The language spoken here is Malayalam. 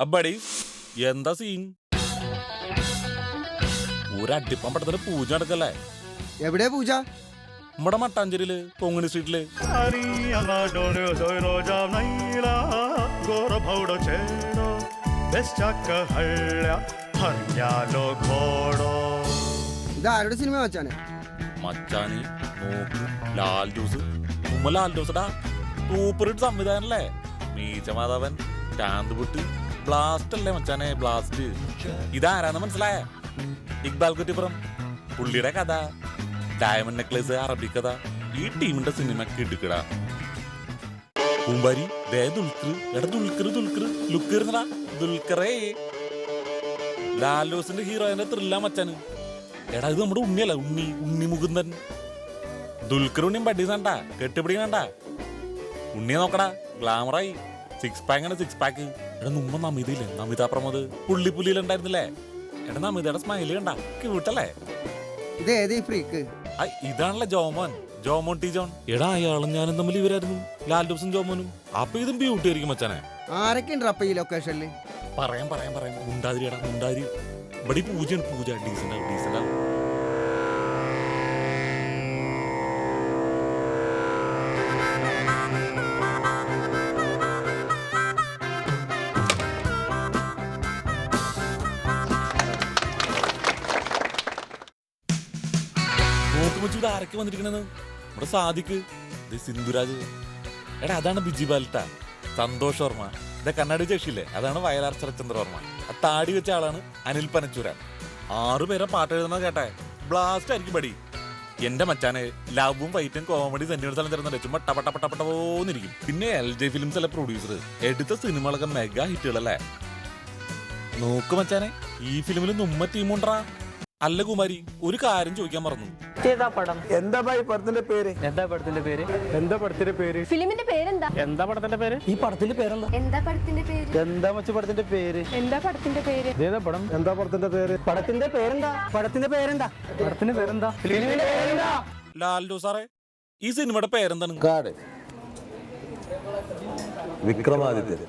അബ്ബടി എന്താ സീൻ? ഒരടിപ്പം പട്ടത്തിന് പൂജ നടക്കല്ലേ? എവിടെ പൂജ? നമ്മുടെ മട്ടാഞ്ചേരിയില് കൊങ്ങിണി സ്ട്രീറ്റില്. ഇതാരുടെ സിനിമ മച്ചാനെ? മച്ചാന് നോക്ക് ലാൽ ജോസ്. ഉമ്മ ലാൽ ജോസടാ. സൂപ്പറിട്ട് സംവിധാനല്ലേ? മീച്ച മാധവൻ, ചാന്തുപുട്ട്, ബ്ലാസ്റ്റ് അല്ലേ മച്ചാനെ? ബ്ലാസ്റ്റ്. ഇതാരാന്ന് മനസ്സിലായ? ഇക്ബാൽ കുറ്റിപ്പുറം. പുള്ളിയുടെ കഥ, ഡയമണ്ട് നെക്ലേസ്, അറബി കഥ. ഈ ടീമിന്റെ സിനിമ കിടുക്കടാ. പൂമ്പാരി ദേ ദുൽഖർ. എടാ ദുൽഖർ ലുക്ക് ഇരുന്നടാ. ദുൽഖറേ ലാലോസിന്റെ ഹീറോയിന്റെ ത്രില്ല മച്ചാന്. എടാ ഇത് നമ്മുടെ ഉണ്ണിയല്ല, ഉണ്ണി മുകുന്ദൻ. ദുൽഖർ ഉണ്ണിയും പഠിക്കണ്ട, കെട്ടിപ്പിടിക്കണ്ട. ഉണ്ണിയെ നോക്കടാ, ഗ്ലാമറായി. Six pack. എടാ മുമ്പ് നമിതയില്ലേ, നമിത പ്രമോദ് പുള്ളിപ്പുലിയിലുണ്ടായിരുന്നില്ലേ? എടാ നമിതയുടെ സ്മൈല് കണ്ട ക്യൂട്ടല്ലേ? ഇത് ഏത് ഫ്രീക്ക്? ഇതാണല്ലേ ജോമോൻ ടി ജോൺ. എടാ അയാളും ഞാനും തമ്മിൽ ഇവരായിരുന്നു, ലാൽ ജോസും ജോമോനും. അപ്പൊ ഇതും ബ്യൂട്ടി ആയിരിക്കും മച്ചാനെ. ആരൊക്കെ ഉണ്ട് അപ്പൊ ഈ ലൊക്കേഷനില്? പറയാം. മുണ്ടാതിരി. ഇവിടെ പൂജ ഡീസന്റ്. ഇവിടെ ആരൊക്കെ വന്നിരിക്കണെന്ന്? ഇവിടെ സാദിഖ്, സിന്ധുരാജ്. എടാ അതാണ് ബിജി ബാൽട്ട. സന്തോഷ് വർമ്മ. ഇതാ കണ്ണാടി ചേഷിയില്ലേ, അതാണ് വയലാർ ശരത്ചന്ദ്ര വർമ്മ. ആ താടി വെച്ച ആളാണ് അനിൽ പനച്ചൂരാൻ. 6 പേരെ പാട്ട് എഴുതുന്ന കേട്ടെ, ബ്ലാസ്റ്റ് ആയിരിക്കും പടി. എന്റെ മച്ചാനെ ലവും ഫൈറ്റും കോമഡി സെന്റിമെന്റ്സ് തരുന്നുണ്ട്. ചുമ്മാ ടപട്ടപ്പോന്നിരിക്കും. പിന്നെ LJ ഫിലിംസ് അല്ലെ പ്രൊഡ്യൂസർ. എടുത്ത സിനിമകളൊക്കെ മെഗാ ഹിറ്റുകളല്ലേ? നോക്ക് മച്ചാനെ, ഈ ഫിലിമിൽ നമ്മ ടീമുണ്ടാ. അല്ല കുമാരി, ഒരു കാര്യം ചോദിക്കാൻ മറന്നു. എന്താ പടത്തിന്റെ പേര്? ഫിലിമിന്റെ പേരെന്താ? എന്താ പടത്തിന്റെ പേര്? ഈ പടത്തിന്റെ പേരെന്താ? എന്താ പടത്തിന്റെ പേര്? എന്താ മച്ചു പടത്തിന്റെ പേര്? എന്താ പടത്തിന്റെ പേര്? ഏതാ പടം? എന്താ പടത്തിന്റെ പേര്? പടത്തിന്റെ പേരെന്താ? പടത്തിന്റെ പേരെന്താ? ഫിലിമിന്റെ പേരെന്താ? ലാൽഡോ സാറേ, ഈ സിനിമയുടെ പേരെന്താണ്? വിക്രമാദിത്യൻ.